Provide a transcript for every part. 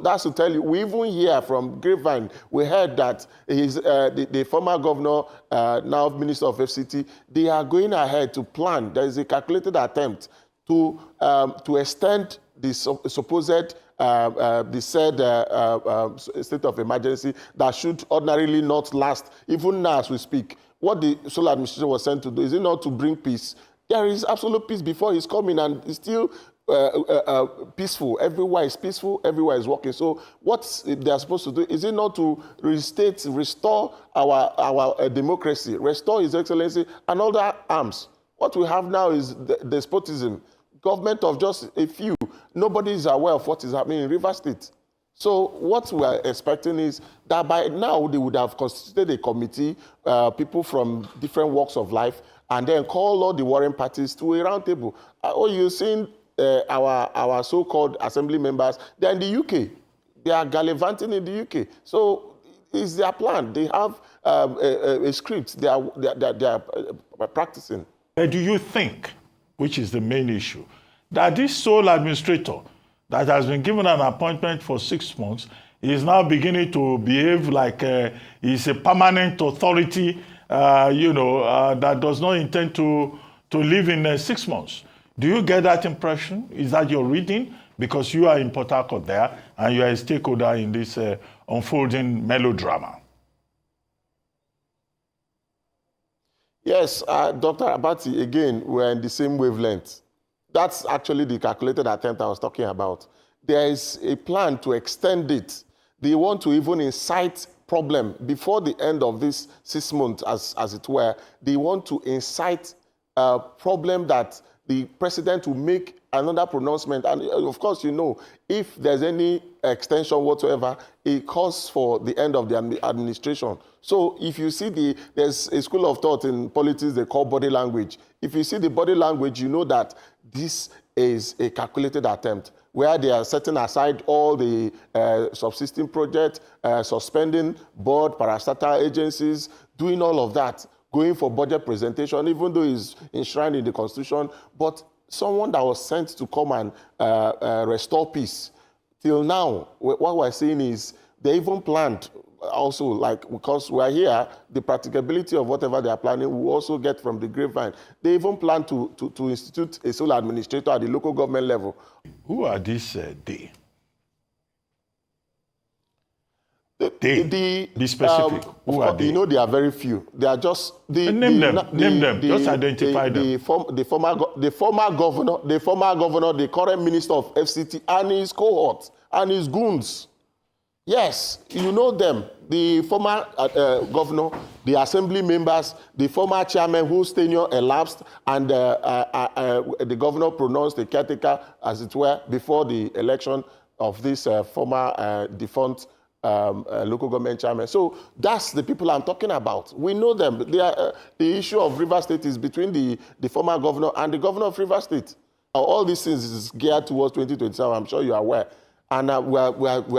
that's to tell you, we even hear from Grapevine, we heard that the former governor, now Minister of FCT, they are going ahead to plan. There is a calculated attempt to extend the supposed the said state of emergency that should ordinarily not last, even now as we speak. What the sole administration was sent to do, is it not to bring peace? There is absolute peace before he's coming, and it's still peaceful. Everywhere is peaceful, everywhere is working. So what they are supposed to do, is it not to restore our democracy, restore His Excellency and other arms? What we have now is despotism, government of just a few. Nobody is aware of what is happening in Rivers State. So what we are expecting is that by now they would have constituted a committee, people from different walks of life, and then call all the warring parties to a round table. You're seeing our so-called assembly members, they're in the UK. They are gallivanting in the UK. So it's their plan. They have a script they are practicing. Do you think, which is the main issue, that this sole administrator that has been given an appointment for 6 months is now beginning to behave like he's a permanent authority, that does not intend to live in 6 months? Do you get that impression? Is that your reading? Because you are in Port Harcourt there, and you are a stakeholder in this unfolding melodrama. Yes, Dr. Abati, again, we're in the same wavelength. That's actually the calculated attempt I was talking about. There is a plan to extend it. They want to even incite problem before the end of this 6 months, as it were. They want to incite a problem that the president will make another pronouncement. And of course, if there's any extension whatsoever, it calls for the end of the administration. So if you see there's a school of thought in politics they call body language. If you see the body language, you know that this is a calculated attempt where they are setting aside all the subsisting projects, suspending board, parastatal agencies, doing all of that, going for budget presentation, even though it's enshrined in the Constitution. But someone that was sent to come and restore peace, till now, what we're seeing is they even planned also, because we're here, the practicability of whatever they are planning will also get from the Grapevine. They even plan to institute a sole administrator at the local government level. Who are these they? Be specific. Who are they? They are very few. They are just name them. Just identify them. The former governor, the current minister of FCT, and his cohort and his goons. Yes, you know them. The former governor, the assembly members, the former chairman whose tenure elapsed, and the governor pronounced the caretaker, as it were, before the election of this former defunct local government chairman. So that's the people I'm talking about. We know them. The issue of Rivers State is between the former governor and the governor of Rivers State. All these things is geared towards 2027. I'm sure you are aware. And we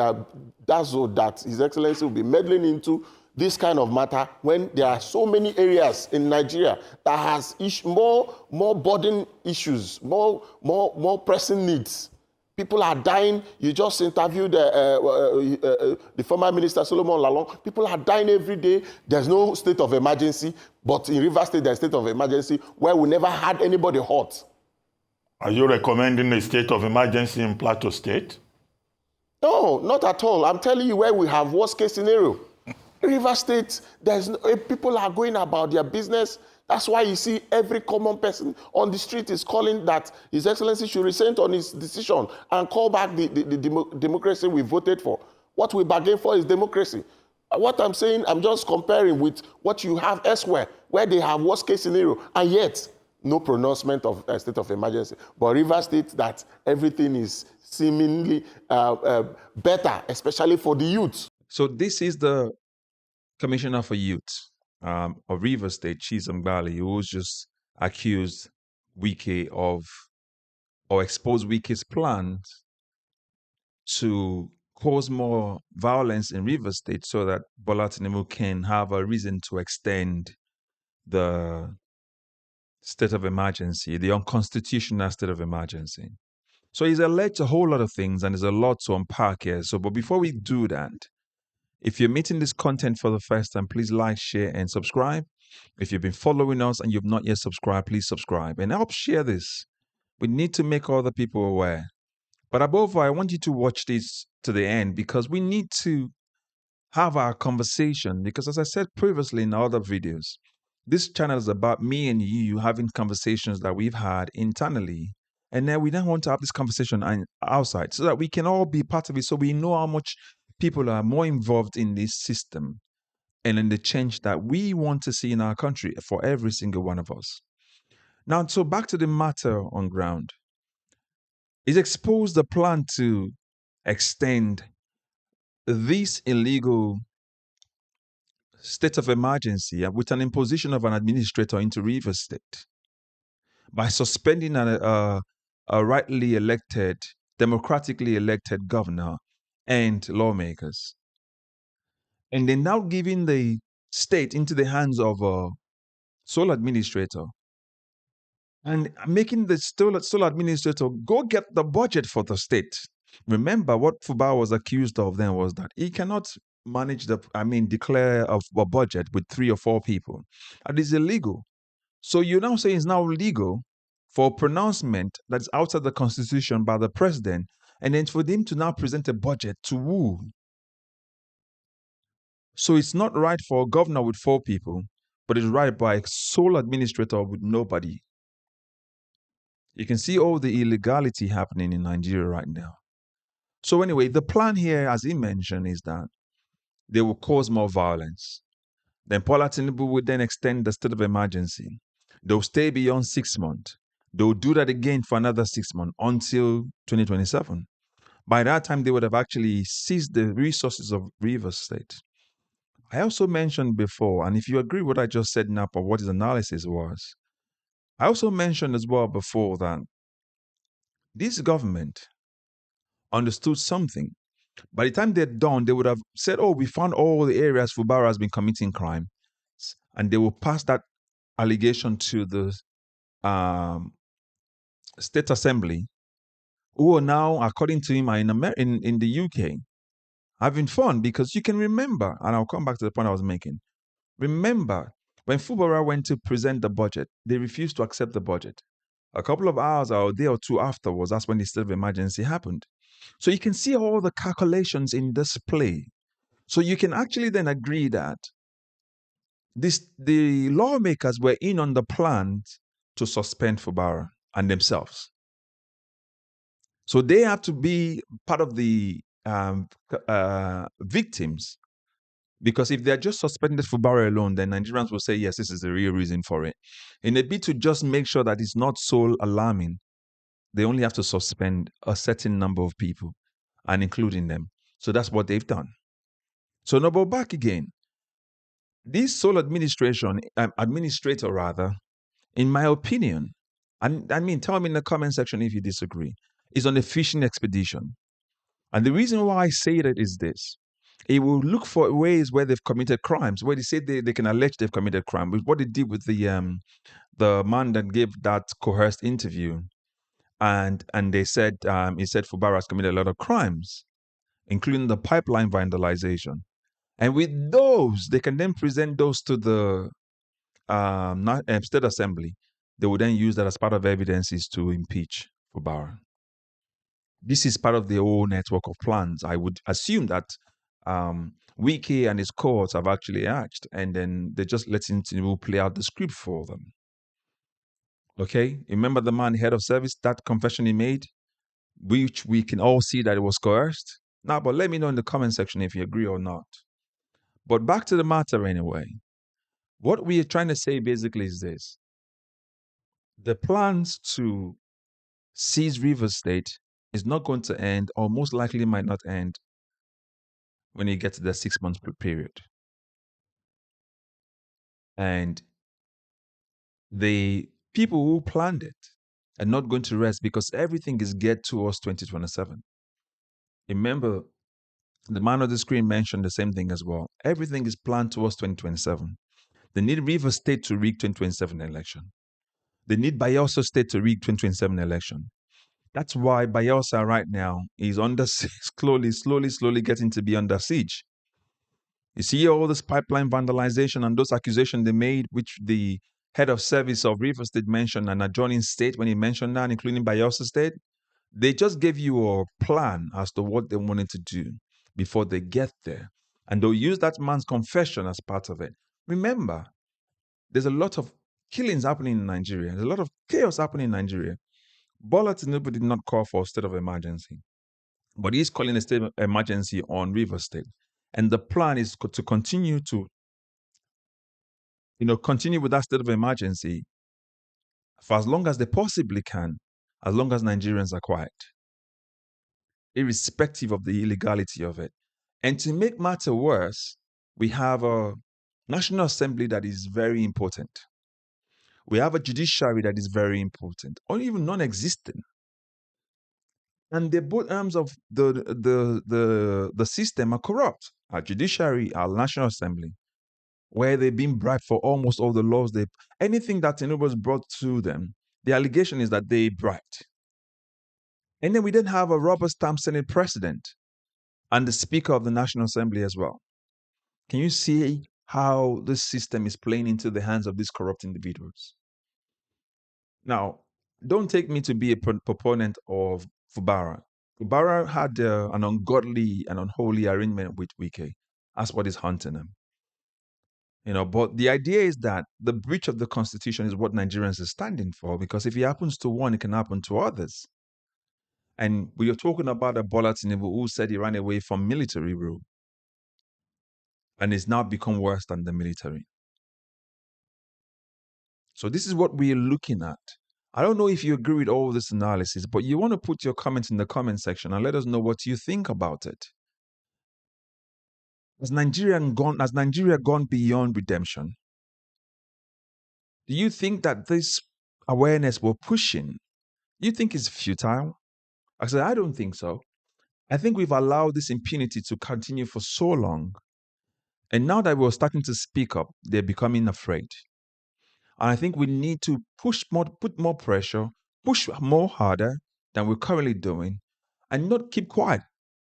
are dazzled that His Excellency will be meddling into this kind of matter when there are so many areas in Nigeria that has more burden issues, more pressing needs. People are dying. You just interviewed the former minister, Solomon Lalong. People are dying every day. There's no state of emergency, but in Rivers State, there's state of emergency where we never had anybody hurt. Are you recommending a state of emergency in Plateau State? No, not at all. I'm telling you where we have worst case scenario. Rivers State, people are going about their business. That's why you see every common person on the street is calling that His Excellency should rescind on his decision and call back the democracy we voted for. What we bargained for is democracy. What I'm saying, I'm just comparing with what you have elsewhere, where they have worst case scenario, and yet no pronouncement of a state of emergency. But Rivers State, that everything is seemingly better, especially for the youth. So this is the Commissioner for Youth of Rivers State, Chisom Gbali, who was just accused Wike of, or exposed Wike's plans to cause more violence in Rivers State so that Bola Tinubu can have a reason to extend the state of emergency, the unconstitutional state of emergency. So he's alleged a whole lot of things, and there's a lot to unpack here. So, but before we do that, if you're meeting this content for the first time, please like, share, and subscribe. If you've been following us and you've not yet subscribed, please subscribe and help share this. We need to make other people aware. But above all, I want you to watch this to the end because we need to have our conversation. Because as I said previously in other videos, this channel is about me and you having conversations that we've had internally. And then we don't want to have this conversation outside so that we can all be part of it. So we know how much people are more involved in this system and in the change that we want to see in our country for every single one of us. Now, so back to the matter on ground. It's exposed the plan to extend this illegal state of emergency with an imposition of an administrator into Rivers State by suspending a rightly elected, democratically elected governor and lawmakers. And they're now giving the state into the hands of a sole administrator and making the sole administrator go get the budget for the state. Remember, what Fubara was accused of then was that he cannot declare a budget with 3 or 4 people. And it's illegal. So you now say it's now legal for a pronouncement that's outside the constitution by the president, and then for them to now present a budget to who? So it's not right for a governor with 4 people, but it's right by a sole administrator with nobody. You can see all the illegality happening in Nigeria right now. So anyway, the plan here, as he mentioned, is that they will cause more violence. Then Bola Tinubu would then extend the state of emergency. They'll stay beyond 6 months. They'll do that again for another 6 months until 2027. By that time, they would have actually seized the resources of Rivers State. I also mentioned before, and if you agree with what I just said now of what his analysis was, I also mentioned as well before that this government understood something. By the time they're done, they would have said, oh, we found all the areas Fubara has been committing crime. And they will pass that allegation to the State Assembly, who are now, according to him, are in the UK, having fun because you can remember, and I'll come back to the point I was making. Remember, when Fubara went to present the budget, they refused to accept the budget. A couple of hours or a day or two afterwards, that's when the state of emergency happened. So you can see all the calculations in display. So you can actually then agree that the lawmakers were in on the plan to suspend Fubara and themselves. So they have to be part of the victims, because if they're just suspended Fubara alone, then Nigerians will say, yes, this is the real reason for it. In a bid to just make sure that it's not so alarming, they only have to suspend a certain number of people and including them. So that's what they've done. So now, but back again. This sole administrator rather, in my opinion, and I mean, tell me in the comment section if you disagree, is on a fishing expedition. And the reason why I say that is this. It will look for ways where they've committed crimes, where they say they can allege they've committed crime. With what they did with the man that gave that coerced interview, and they said he said Fubara has committed a lot of crimes, including the pipeline vandalization. And with those, they can then present those to the State Assembly. They would then use that as part of evidences to impeach Fubara. This is part of the whole network of plans. I would assume that Wike and his cohorts have actually acted, and then they're just letting Tinubu play out the script for them. Okay? Remember the man, head of service, that confession he made, which we can all see that it was coerced? Now, but let me know in the comment section if you agree or not. But back to the matter anyway. What we are trying to say basically is this. The plans to seize Rivers State is not going to end, or most likely might not end, when you get to the 6 month period. And the people who planned it are not going to rest because everything is geared towards 2027. Remember, the man on the screen mentioned the same thing as well. Everything is planned towards 2027. They need Rivers State to rig 2027 election. They need Bayelsa State to rig 2027 election. That's why Bayelsa right now is under slowly getting to be under siege. You see all this pipeline vandalization and those accusations they made, which the head of service of Rivers State mentioned, and adjoining state when he mentioned that, including Bayelsa State. They just gave you a plan as to what they wanted to do before they get there. And they'll use that man's confession as part of it. Remember, there's a lot of killings happening in Nigeria. There's a lot of chaos happening in Nigeria. Bola Tinubu did not call for a state of emergency, but he's calling a state of emergency on Rivers State. And the plan is to continue to, continue with that state of emergency for as long as they possibly can, as long as Nigerians are quiet, irrespective of the illegality of it. And to make matter worse, we have a National Assembly that is very important. We have a judiciary that is very important, or even non-existent. And the both arms of the system are corrupt. Our judiciary, our National Assembly, where they've been bribed for almost all the laws. Anything that Tinubu has brought to them, the allegation is that they bribed. And then we then have a rubber stamp Senate president and the Speaker of the National Assembly as well. Can you see how this system is playing into the hands of these corrupt individuals? Now, don't take me to be a proponent of Fubara. Fubara had an ungodly and unholy arrangement with Wike. That's what is haunting him. But the idea is that the breach of the Constitution is what Nigerians are standing for, because if it happens to one, it can happen to others. And we are talking about a Bola Tinubu who said he ran away from military rule and it's now become worse than the military. So this is what we are looking at. I don't know if you agree with all this analysis, but you want to put your comments in the comment section and let us know what you think about it. Has Nigeria gone beyond redemption? Do you think that this awareness we're pushing, you think is futile? I said, I don't think so. I think we've allowed this impunity to continue for so long. And now that we're starting to speak up, they're becoming afraid. And I think we need to put more pressure, push more harder than we're currently doing, and not keep quiet,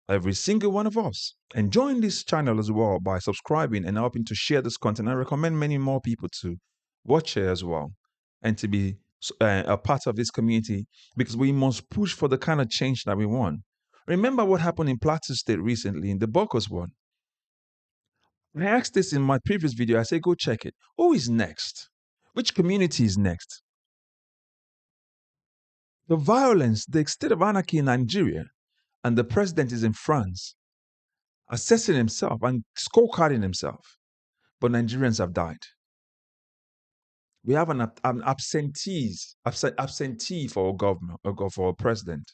every single one of us. And join this channel as well by subscribing and helping to share this content. I recommend many more people to watch it as well and to be a part of this community, because we must push for the kind of change that we want. Remember what happened in Plateau State recently in the Bokos one. I asked this in my previous video. I said, go check it. Who is next? Which community is next? The violence, the state of anarchy in Nigeria, and the president is in France, assessing himself and scorecarding himself. But Nigerians have died. We have an absentee for our government, or for our president.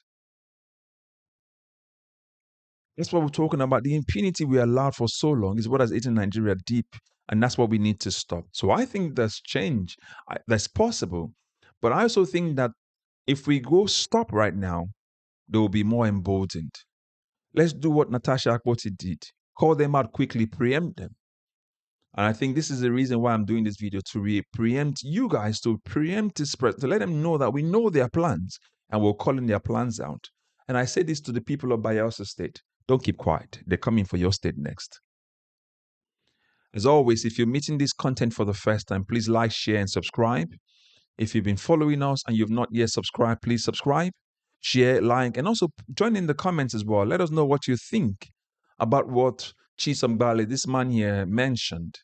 That's what we're talking about. The impunity we allowed for so long is what has eaten Nigeria deep, and that's what we need to stop. So I think there's change that's possible, but I also think that if we go stop right now, they will be more emboldened. Let's do what Natasha Akpoti did. Call them out quickly, preempt them. And I think this is the reason why I'm doing this video, to preempt you guys, to preempt this to let them know that we know their plans and we're calling their plans out. And I say this to the people of Bayelsa State. Don't keep quiet. They're coming for your state next. As always, if you're meeting this content for the first time, please like, share, and subscribe. If you've been following us and you've not yet subscribed, please subscribe, share, like, and also join in the comments as well. Let us know what you think about what Chisom Gbali, this man here, mentioned.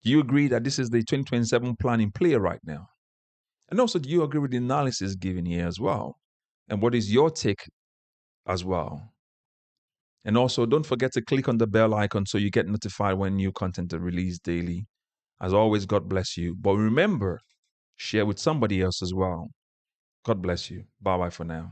Do you agree that this is the 2027 plan in play right now? And also, do you agree with the analysis given here as well? And what is your take as well? And also, don't forget to click on the bell icon so you get notified when new content is released daily. As always, God bless you. But remember, share with somebody else as well. God bless you. Bye-bye for now.